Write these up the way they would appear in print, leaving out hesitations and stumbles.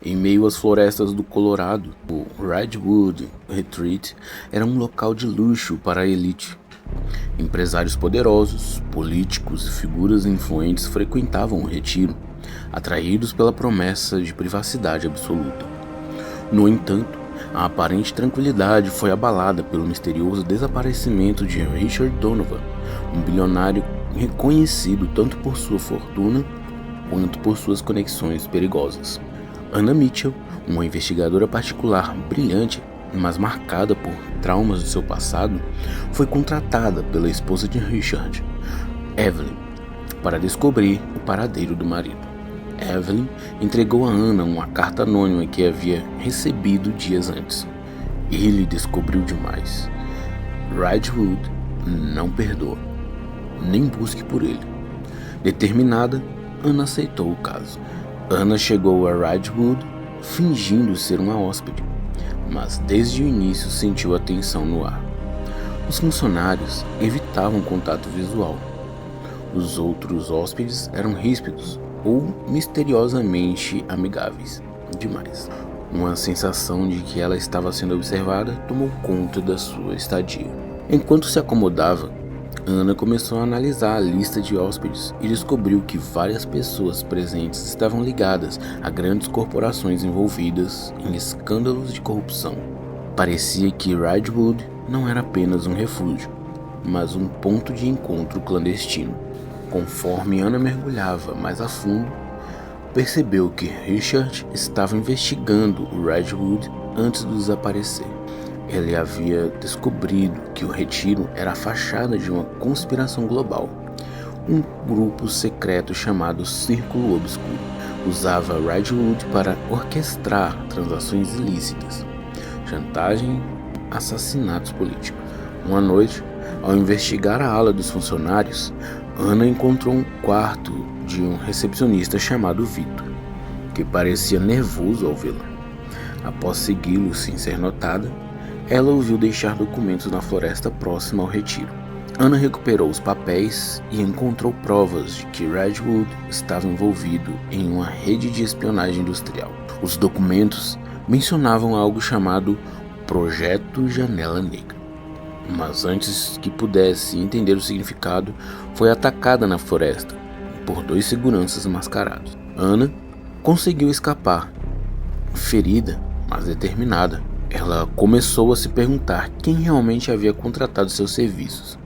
Em meio às florestas do Colorado, o Redwood Retreat era um local de luxo para a elite. Empresários poderosos, políticos e figuras influentes frequentavam o retiro, atraídos pela promessa de privacidade absoluta. No entanto, a aparente tranquilidade foi abalada pelo misterioso desaparecimento de Richard Donovan, um bilionário reconhecido tanto por sua fortuna quanto por suas conexões perigosas. Anna Mitchell, uma investigadora particular brilhante, mas marcada por traumas de seu passado, foi contratada pela esposa de Richard, Evelyn, para descobrir o paradeiro do marido. Evelyn entregou a Anna uma carta anônima que havia recebido dias antes. Ele descobriu demais. Redwood não perdoa, nem busque por ele. Determinada, Anna aceitou o caso. Anna chegou a Redwood fingindo ser uma hóspede, mas desde o início sentiu a tensão no ar. Os funcionários evitavam contato visual. Os outros hóspedes eram ríspidos ou misteriosamente amigáveis demais. Uma sensação de que ela estava sendo observada tomou conta da sua estadia. Enquanto se acomodava, Anna começou a analisar a lista de hóspedes e descobriu que várias pessoas presentes estavam ligadas a grandes corporações envolvidas em escândalos de corrupção. Parecia que Redwood não era apenas um refúgio, mas um ponto de encontro clandestino. Conforme Anna mergulhava mais a fundo, percebeu que Richard estava investigando o Redwood antes de desaparecer. Ele havia descobrido que o retiro era a fachada de uma conspiração global. Um grupo secreto chamado Círculo Obscuro usava Redwood para orquestrar transações ilícitas, chantagem e assassinatos políticos. Uma noite, ao investigar a ala dos funcionários, Anna encontrou um quarto de um recepcionista chamado Victor, que parecia nervoso ao vê-la. Após segui-lo sem ser notada, ela o viu deixar documentos na floresta próxima ao retiro. Anna recuperou os papéis e encontrou provas de que Redwood estava envolvido em uma rede de espionagem industrial. Os documentos mencionavam algo chamado Projeto Janela Negra. Mas antes que pudesse entender o significado, foi atacada na floresta por 2 seguranças mascarados. Anna conseguiu escapar, ferida, mas determinada. Ela começou a se perguntar quem realmente havia contratado seus serviços.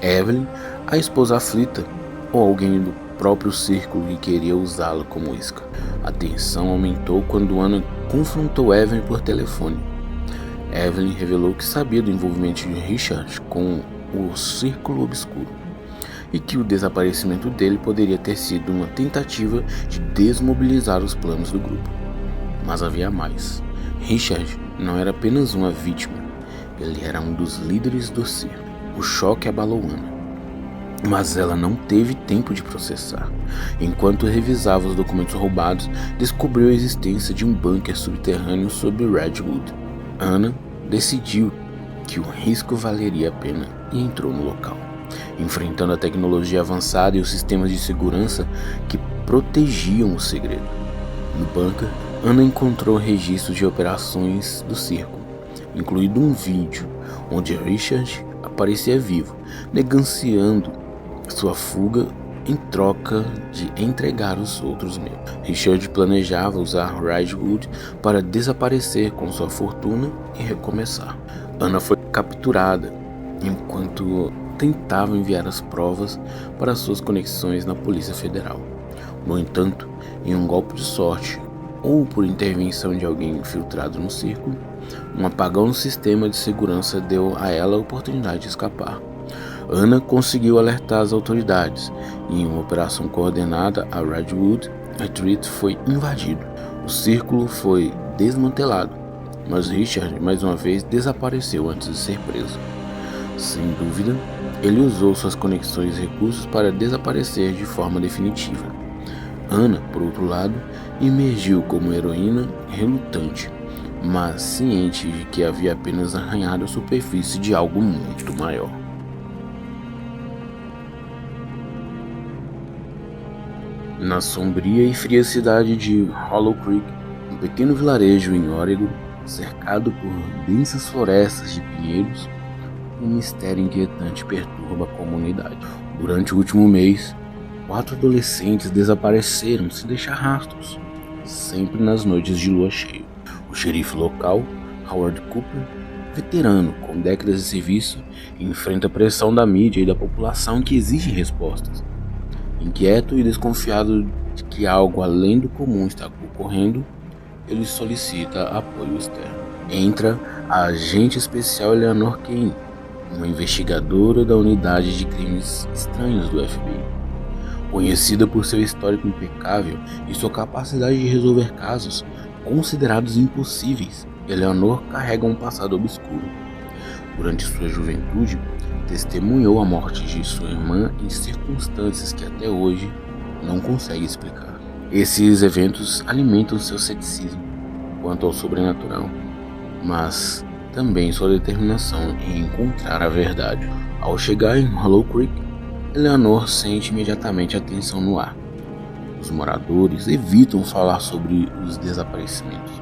Evelyn, a esposa aflita, ou alguém do próprio círculo que queria usá-la como isca. A tensão aumentou quando Anna confrontou Evelyn por telefone. Evelyn revelou que sabia do envolvimento de Richard com o Círculo Obscuro e que o desaparecimento dele poderia ter sido uma tentativa de desmobilizar os planos do grupo. Mas havia mais. Richard não era apenas uma vítima, ele era um dos líderes do circo. O choque abalou Anna, mas ela não teve tempo de processar. Enquanto revisava os documentos roubados, descobriu a existência de um bunker subterrâneo sob Redwood. Anna decidiu que o risco valeria a pena e entrou no local, enfrentando a tecnologia avançada e os sistemas de segurança que protegiam o segredo. No bunker, Anna encontrou registros de operações do circo, incluído um vídeo onde Richard aparecia vivo, negociando sua fuga em troca de entregar os outros membros. Richard planejava usar Redwood para desaparecer com sua fortuna e recomeçar. Anna foi capturada enquanto tentava enviar as provas para suas conexões na Polícia Federal. No entanto, em um golpe de sorte, ou por intervenção de alguém infiltrado no círculo, um apagão no sistema de segurança deu a ela a oportunidade de escapar. Anna conseguiu alertar as autoridades e, em uma operação coordenada, a Redwood Retreat foi invadido. O círculo foi desmantelado, mas Richard mais uma vez desapareceu antes de ser preso. Sem dúvida, ele usou suas conexões e recursos para desaparecer de forma definitiva. Anna, por outro lado, emergiu como heroína relutante, mas ciente de que havia apenas arranhado a superfície de algo muito maior. Na sombria e fria cidade de Hollow Creek, pequeno vilarejo em Oregon, cercado por densas florestas de pinheiros, um mistério inquietante perturba a comunidade. Durante o último mês, 4 adolescentes desapareceram sem deixar rastros, sempre nas noites de lua cheia. O xerife local, Howard Cooper, veterano com décadas de serviço, enfrenta a pressão da mídia e da população que exige respostas. Inquieto e desconfiado de que algo além do comum está ocorrendo, ele solicita apoio externo. Entra a agente especial Eleanor Kane, uma investigadora da unidade de crimes estranhos do FBI. Conhecida por seu histórico impecável e sua capacidade de resolver casos considerados impossíveis, Eleanor carrega um passado obscuro. Durante sua juventude, testemunhou a morte de sua irmã em circunstâncias que até hoje não consegue explicar. Esses eventos alimentam seu ceticismo quanto ao sobrenatural, mas também sua determinação em encontrar a verdade. Ao chegar em Hollow Creek, Eleanor sente imediatamente a tensão no ar. Os moradores evitam falar sobre os desaparecimentos,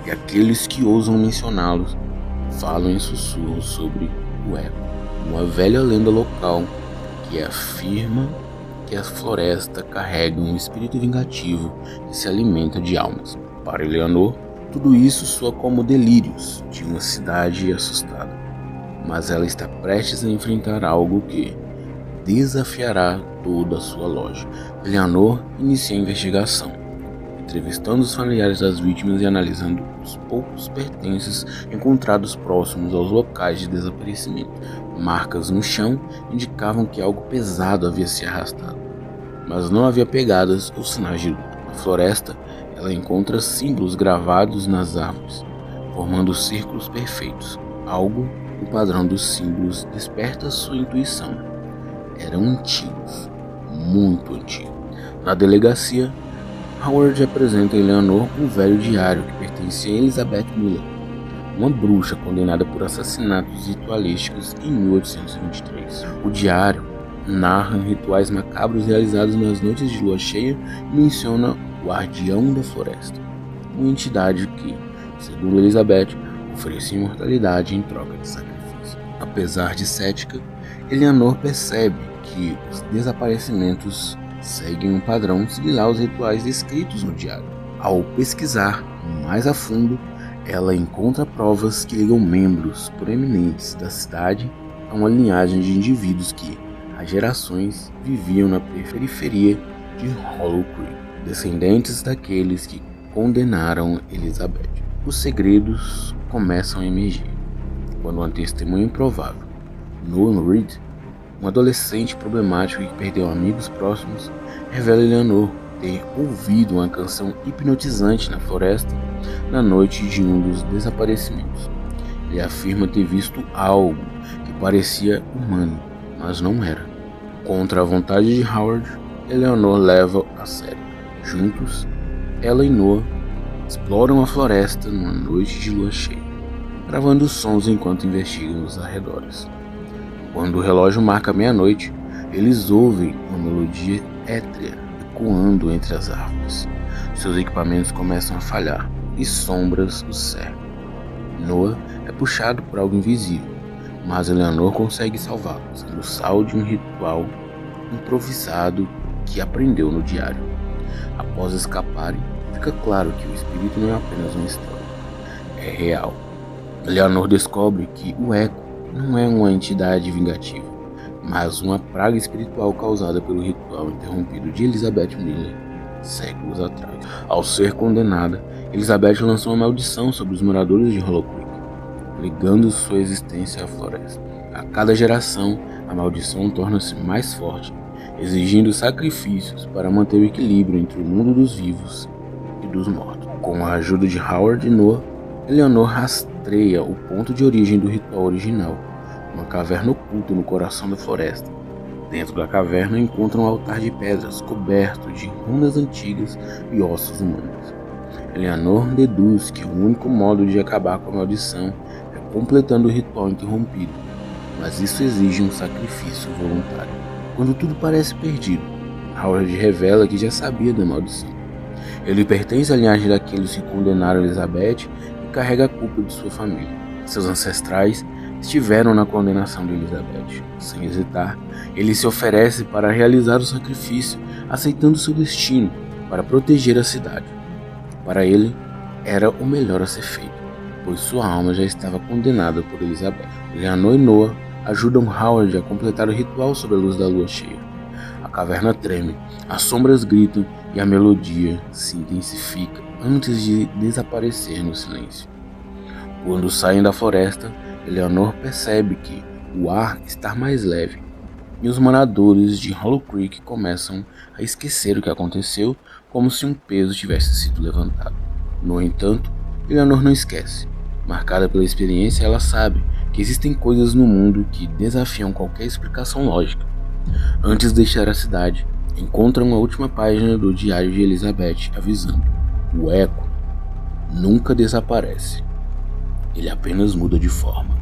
e aqueles que ousam mencioná-los falam em sussurros sobre o eco, uma velha lenda local que afirma que a floresta carrega um espírito vingativo que se alimenta de almas. Para Eleanor, tudo isso soa como delírios de uma cidade assustada, mas ela está prestes a enfrentar algo que desafiará toda a sua lógica. Eleanor inicia a investigação, entrevistando os familiares das vítimas e analisando os poucos pertences encontrados próximos aos locais de desaparecimento. Marcas no chão indicavam que algo pesado havia se arrastado, mas não havia pegadas ou sinais de luta. Na floresta, ela encontra símbolos gravados nas árvores, formando círculos perfeitos. Algo no padrão dos símbolos desperta sua intuição. Eram antigos, muito antigos. Na delegacia, Howard apresenta a Eleanor um velho diário que pertencia a Elizabeth Miller, uma bruxa condenada por assassinatos ritualísticos em 1823. O diário narra rituais macabros realizados nas noites de lua cheia e menciona o Guardião da Floresta, uma entidade que, segundo Elizabeth, oferecia imortalidade em troca de sacrifício. Apesar de cética, Eleanor percebe que os desaparecimentos seguem um padrão similar aos rituais descritos no diário. Ao pesquisar mais a fundo, ela encontra provas que ligam membros proeminentes da cidade a uma linhagem de indivíduos que, há gerações, viviam na periferia de Hollow Creek, descendentes daqueles que condenaram Elizabeth. Os segredos começam a emergir quando uma testemunha improvável, Noah Reed, um adolescente problemático que perdeu amigos próximos, revela a Eleanor ter ouvido uma canção hipnotizante na floresta na noite de um dos desaparecimentos. Ele afirma ter visto algo que parecia humano, mas não era. Contra a vontade de Howard, Eleanor leva a sério. Juntos, ela e Noah exploram a floresta numa noite de lua cheia, gravando sons enquanto investigam os arredores. Quando o relógio marca meia-noite, eles ouvem uma melodia étrea ecoando entre as árvores. Seus equipamentos começam a falhar e sombras o cercam. Noah é puxado por algo invisível, mas Eleanor consegue salvá-lo, sendo o sal de um ritual improvisado que aprendeu no diário. Após escaparem, fica claro que o espírito não é apenas uma história, é real. Eleanor descobre que o eco não é uma entidade vingativa, mas uma praga espiritual causada pelo ritual interrompido de Elizabeth Miller séculos atrás. Ao ser condenada, Elizabeth lançou uma maldição sobre os moradores de Hollow Creek, ligando sua existência à floresta. A cada geração, a maldição torna-se mais forte, exigindo sacrifícios para manter o equilíbrio entre o mundo dos vivos e dos mortos. Com a ajuda de Howard e Noah, Eleanor rastreia o ponto de origem do ritual original, uma caverna oculta no coração da floresta. Dentro da caverna encontra um altar de pedras coberto de runas antigas e ossos humanos. Eleanor deduz que o único modo de acabar com a maldição é completando o ritual interrompido, mas isso exige um sacrifício voluntário. Quando tudo parece perdido, Howard revela que já sabia da maldição, Ele pertence à linhagem daqueles que condenaram Elizabeth e carrega a culpa de sua família. Seus ancestrais estiveram na condenação de Elizabeth. Sem hesitar, ele se oferece para realizar o sacrifício, aceitando seu destino para proteger a cidade. Para ele, era o melhor a ser feito, pois sua alma já estava condenada por Elizabeth. Eleanor e Noah ajudam Howard a completar o ritual sob a luz da lua cheia. A caverna treme, as sombras gritam e a melodia se intensifica antes de desaparecer no silêncio. Quando saem da floresta, Eleanor percebe que o ar está mais leve e os moradores de Hollow Creek começam a esquecer o que aconteceu, como se um peso tivesse sido levantado. No entanto, Eleanor não esquece. Marcada pela experiência, ela sabe que existem coisas no mundo que desafiam qualquer explicação lógica. Antes de deixar a cidade, encontram a última página do diário de Elizabeth avisando: o eco nunca desaparece, ele apenas muda de forma.